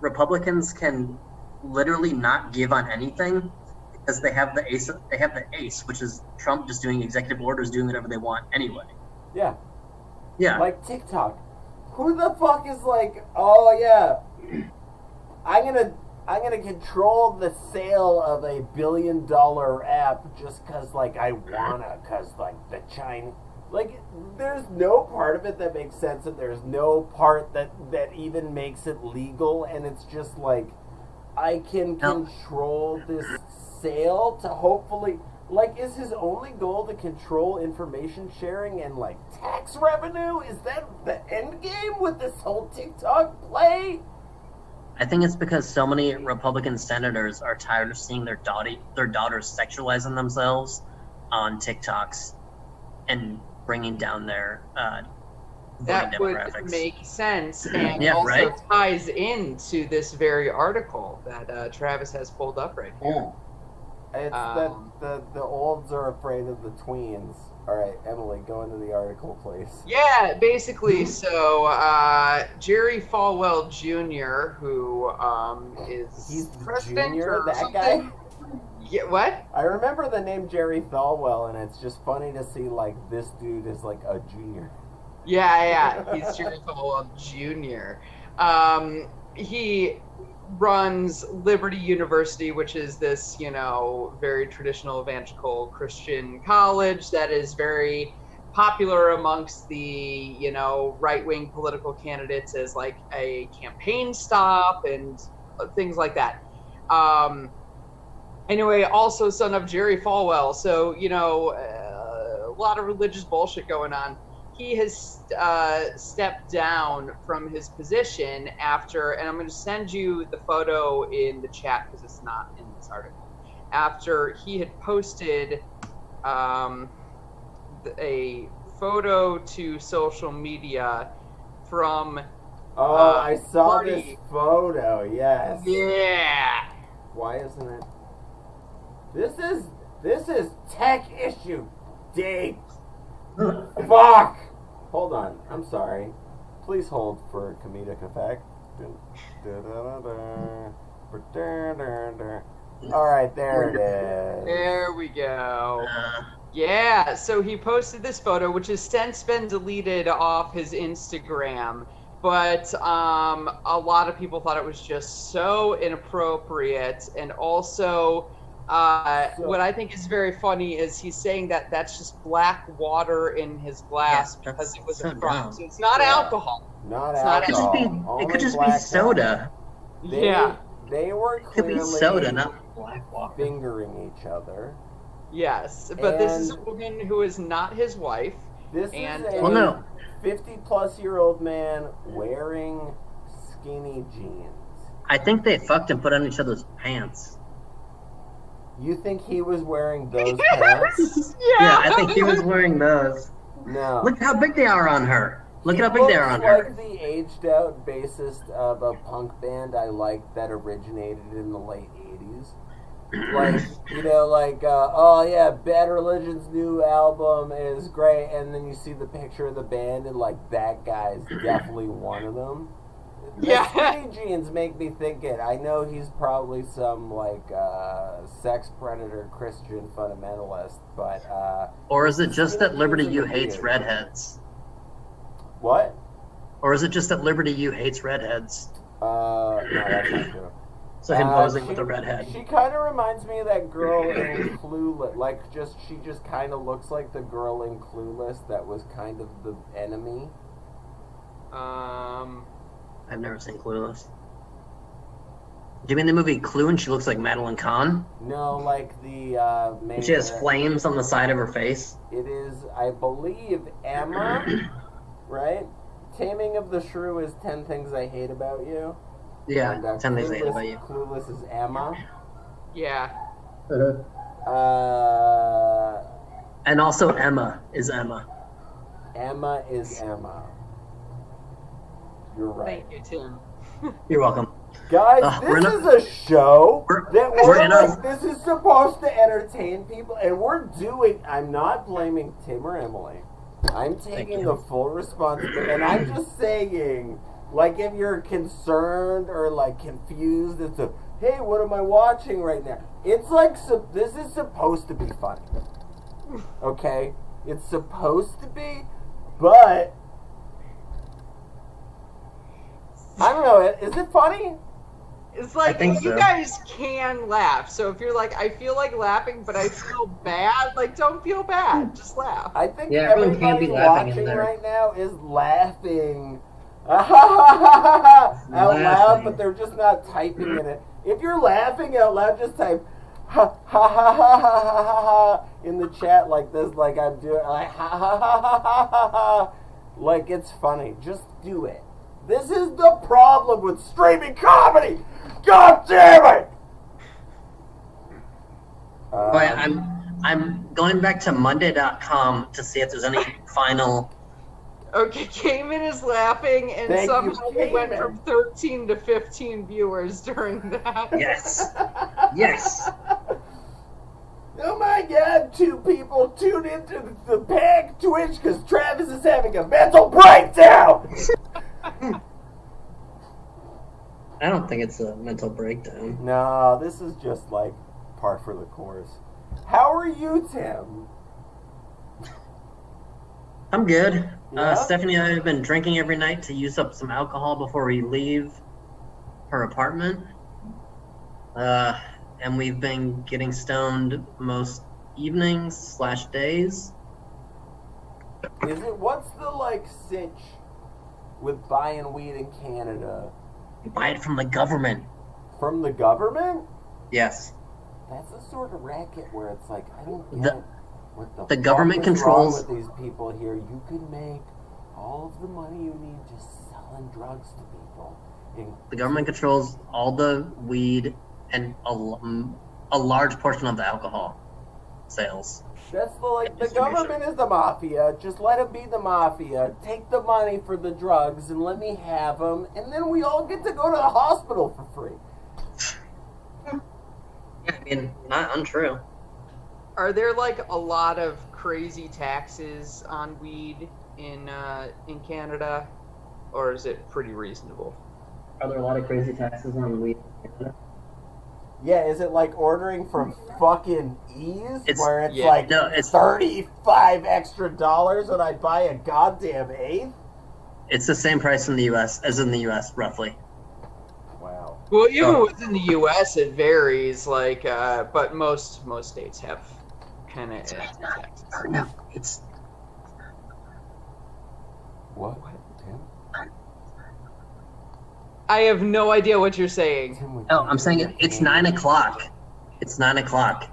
Republicans can literally not give on anything because they have the ace, which is Trump just doing executive orders, doing whatever they want anyway. Yeah. Yeah. Like TikTok. Who the fuck is like, oh yeah, I'm gonna control the sale of a $1 billion app just cause like I wanna, cause like the China, like there's no part of it that makes sense, and there's no part that even makes it legal, and it's just like, I can control this sale to hopefully, like, is his only goal to control information sharing and, like, tax revenue? Is that the end game with this whole TikTok play? I think it's because so many Republican senators are tired of seeing their daughters sexualizing themselves on TikToks and bringing down their that would demographics. make sense, and Yeah, also right? ties into this very article that Travis has pulled up right here. It's that the olds are afraid of the tweens. All right, Emily, go into the article, please. Yeah, basically, so Jerry Falwell Jr., who is He's the president junior, or that something. guy? Yeah, what? I remember the name Jerry Falwell, and it's just funny to see, like, this dude is, like, a junior. Yeah, he's Jerry Falwell Jr. He runs Liberty University, which is this, very traditional evangelical Christian college that is very popular amongst the, right-wing political candidates as like a campaign stop and things like that. Anyway, also son of Jerry Falwell. So, a lot of religious bullshit going on. He has stepped down from his position after, and I'm going to send you the photo in the chat because it's not in this article, after he had posted a photo to social media from I saw party. this photo, yes. Yeah. Why isn't it? This is tech issue, Dave. Fuck! Hold on, I'm sorry. Please hold for comedic effect. Alright, there it is. There we go. Yeah, so he posted this photo, which has since been deleted off his Instagram. But a lot of people thought it was just so inappropriate. And also, what I think is very funny is he's saying that that's just black water in his glass because it was a front. So it's not alcohol. Not It's alcohol. It could just be soda. They were It could be clearly soda, not black water. fingering each other. Yes, but this is a woman who is not his wife. This and is a 50-plus-year-old man wearing skinny jeans. I think they fucked and put on each other's pants. You think he was wearing those pants? Yeah, I think he was wearing those. No. Look how big they are on her. Look at how He big they are on looks her. like the aged-out bassist of a punk band I liked that originated in the late 80s. Like, oh yeah, Bad Religion's new album is great, and then you see the picture of the band, and like, that guy's definitely one of them. The skinny jeans make me think it. I know he's probably some, like, sex predator Christian fundamentalist, but, Or is it just that Liberty U hates redheads? What? Or is it just that Liberty U hates redheads? No, that's not true. So him posing with a redhead. She kind of reminds me of that girl in Clueless. She just kind of looks like the girl in Clueless that was kind of the enemy. I've never seen Clueless. Do you mean the movie Clue and she looks like Madeline Kahn? No, like the main. And she has flames on the side of her face? It is, I believe, Emma, right? Taming of the Shrew is 10 Things I Hate About You. Yeah, And, 10 Things I Hate About You. Clueless is Emma. Yeah. And also Emma is Emma. Emma is Emma. You're right. Thank you, Tim. You're welcome. Guys, this is a show that this is supposed to entertain people, and I'm not blaming Tim or Emily. I'm taking the full responsibility, and I'm just saying, like, if you're concerned or, like, confused as to, hey, what am I watching right now? It's like, this is supposed to be funny. Okay? It's supposed to be, but I don't know, is it funny? It's like, you guys can laugh. So if you're like, I feel like laughing, but I feel bad, like, don't feel bad. Just laugh. I think everyone can't be everybody laughing watching in there. right now is laughing out loud, but they're just not typing in it. If you're laughing out loud, just type ha ha ha ha ha ha ha ha in the chat like this, like I'm doing, like ha ha ha ha ha ha ha, like it's funny. Just do it. This is the problem with streaming comedy. God damn it! But I'm going back to Monday.com to see if there's any final. Okay, Cayman is laughing, and Thank you, somehow we went Cayman. from 13 to 15 viewers during that. Yes. Yes. Oh my God! 2 people tuned into the Pack Twitch because Travis is having a mental breakdown. I don't think it's a mental breakdown. No, this is just like par for the course. How are you, Tim? I'm good. Yeah? Stephanie and I have been drinking every night to use up some alcohol before we leave her apartment. And we've been getting stoned most evenings / days. What's the like sitch with buying weed in Canada? You buy it from the government. From the government? Yes. That's a sort of racket where it's like, I don't The- get what the the government fuck is controls- wrong with these people here. You can make all of the money you need just selling drugs to people. The government controls all the weed and a large portion of the alcohol sales. That's the government is the mafia. Just let them be the mafia. Take the money for the drugs and let me have them, and then we all get to go to the hospital for free. Yeah, I mean, not untrue. Are there like a lot of crazy taxes on weed in Canada, or is it pretty reasonable? Are there a lot of crazy taxes on weed in Canada? Yeah, is it like ordering from fucking Ease, where it's yeah. like No, it's- $35 extra when I buy a goddamn eighth? It's the same price in the U.S. as in the U.S. roughly. Wow. Well, even within the U.S., it varies. Like, but most states have kind of taxes. No, it's What? Tim? I have no idea what you're saying. no. I'm saying it's 9 o'clock. It's 9 o'clock.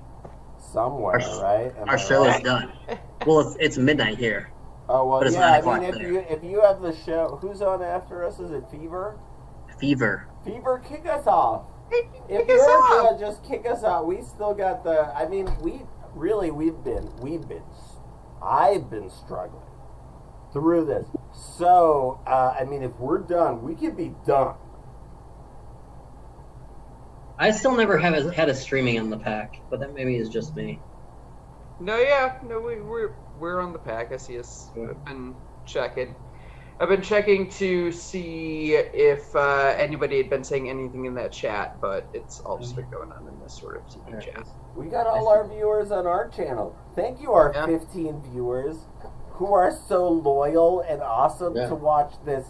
Somewhere, right? Am Our I show right? is done. Well, it's midnight here. Oh well, But it's yeah. 9 I o'clock mean, there. if you have the show, who's on after us? Is it Fever? Fever. Fever, kick us off. If Kick us you're off. gonna just kick us out, we still got the. I mean, I've been struggling through this. So, I mean, if we're done, we can be done. I still never have had a streaming on the pack, but that maybe is just me. No, we're on the pack. I see us. I've been checking. I've been checking to see if anybody had been saying anything in that chat, but it's all just been going on in this sort of TV chat. We got all our viewers on our channel. Thank you, our 15 viewers who are so loyal and awesome to watch this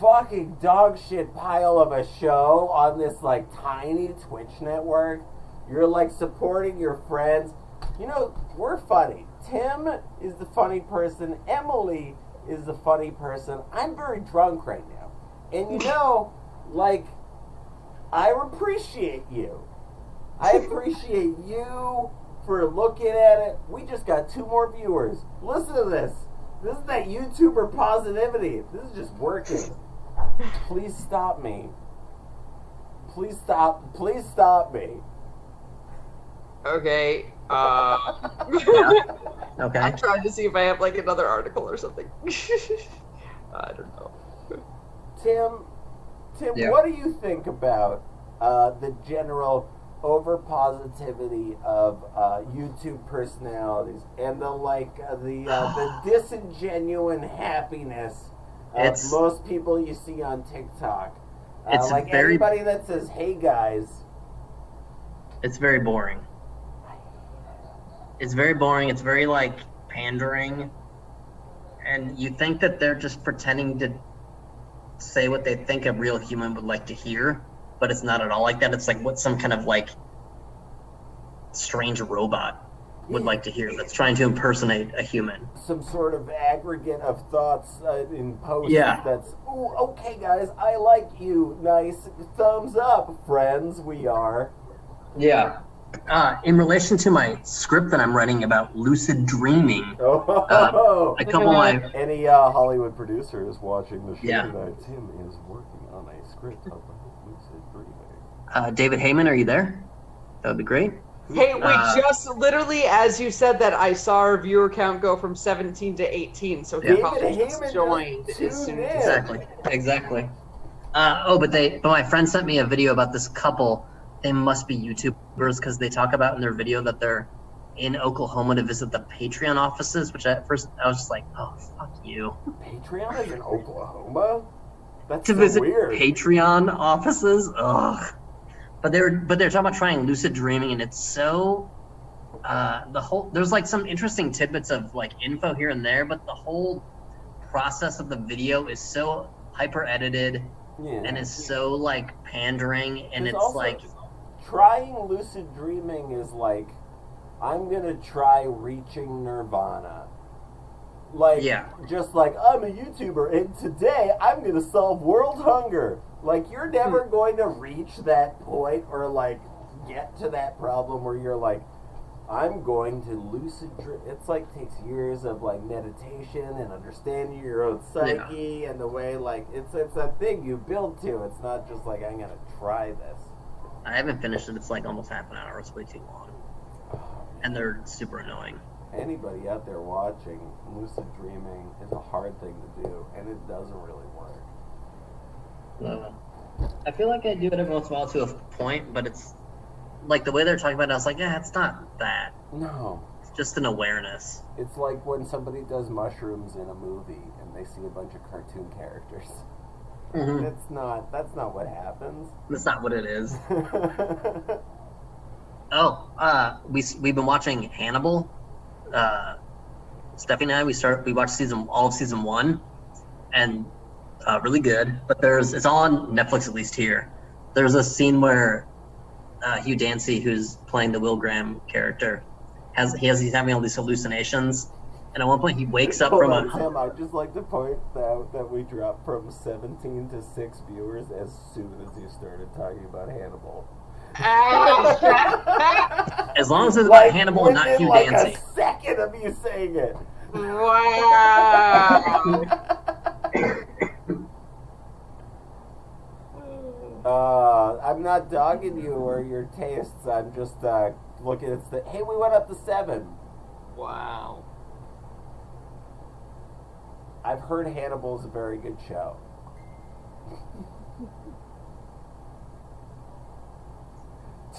fucking dog shit pile of a show on this like tiny Twitch network. You're like supporting your friends. You know, we're funny. Tim is the funny person. Emily is the funny person. I'm very drunk right now. And you know, like, I appreciate you. I appreciate you for looking at it. We just got 2 more viewers. Listen to this. This is that YouTuber positivity. This is just working. Please stop me. Please stop me. Okay. Okay. I'm trying to see if I have like another article or something. I don't know. Tim, Yeah. what do you think about the general over-positivity of YouTube personalities and the disingenuine happiness of most people you see on TikTok? It's like very- anybody that says, "Hey guys." It's very boring. It's very boring. It's very like pandering, and you think that they're just pretending to say what they think a real human would like to hear, but it's not at all like that. It's like what some kind of like strange robot. would like to hear that's trying to impersonate a human. Some sort of aggregate of thoughts in posts. Yeah. That's, ooh, okay, guys, I like you. Nice. Thumbs up, friends. We are. Yeah. In relation to my script that I'm writing about lucid dreaming, Oh. a couple of my Any Hollywood producers watching the show Yeah. tonight, Tim is working on a script about lucid dreaming. David Heyman, are you there? That would be great. Hey, we just literally, as you said that, I saw our viewer count go from 17 to 18, so he Yeah. probably David just Heyman joined just as soon tuned as in. Exactly. But my friend sent me a video about this couple. They must be YouTubers because they talk about in their video that they're in Oklahoma to visit the Patreon offices, which at first I was just like, oh, fuck you. Patreon is in Oklahoma? That's To so visit weird. Patreon offices? Ugh. But they're talking about trying lucid dreaming, and it's so there's like some interesting tidbits of like info here and there, but the whole process of the video is so hyper edited and is so like pandering, and There's it's also, like trying lucid dreaming is like, I'm gonna try reaching nirvana. Like, just like, I'm a YouTuber and today I'm gonna solve world hunger. Like, you're never going to reach that point or like get to that problem where you're like, I'm going to lucid dream. It's like takes years of like meditation and understanding your own psyche and the way like it's a thing you build to. It's not just like I'm gonna try this. I haven't finished it. It's like almost half an hour. It's way too long, and they're super annoying. Anybody out there watching, lucid dreaming is a hard thing to do, and it doesn't really work. I feel like I do it every once in a while to a point, but it's like the way they're talking about it, I was like, yeah, it's not that. No. It's just an awareness. It's like when somebody does mushrooms in a movie and they see a bunch of cartoon characters. Mm-hmm. That's not what happens. That's not what it is. We've been watching Hannibal. Stephanie and I, we watched all of season 1, and really good. But it's all on Netflix, at least here. There's a scene where Hugh Dancy, who's playing the Will Graham character, he's having all these hallucinations, and at one point he wakes up from a. Tim, I'd just like to point out that we dropped from 17 to 6 viewers as soon as you started talking about Hannibal. As long as it's about Hannibal and not Hugh like Dancy. A second of you saying it. Wow. I'm not dogging you or your tastes. I'm just looking at hey, we went up to 7. Wow. I've heard Hannibal's a very good show.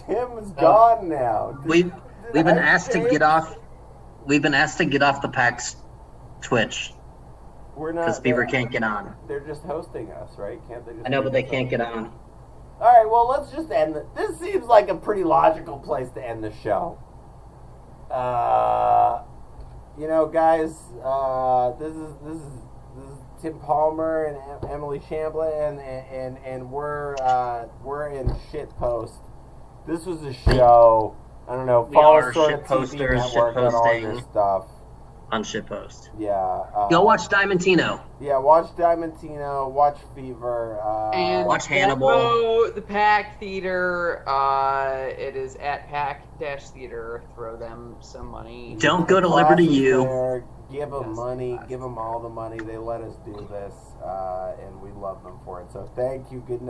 Tim's gone now. We've been asked to get off. We've been asked to get off the PAX Twitch. We're not because Beaver can't get on. They're just hosting us, right? Can't they? Just I know, but they can't get on. All right. Well, let's just end it. This seems like a pretty logical place to end the show. Guys, this is Tim Palmer and Emily Chamblin, and we're in shit post. This was a show. I don't know. Follow us on TV Network on all your stuff. On shitpost. Yeah. Go watch Diamantino. Yeah, watch Diamantino. Watch Fever. And watch Hannibal. The Pack Theater. It is at Pack-Theater. Throw them some money. Don't go to Liberty U. Give them money. Give them all the money. They let us do this, and we love them for it. So thank you. Good night.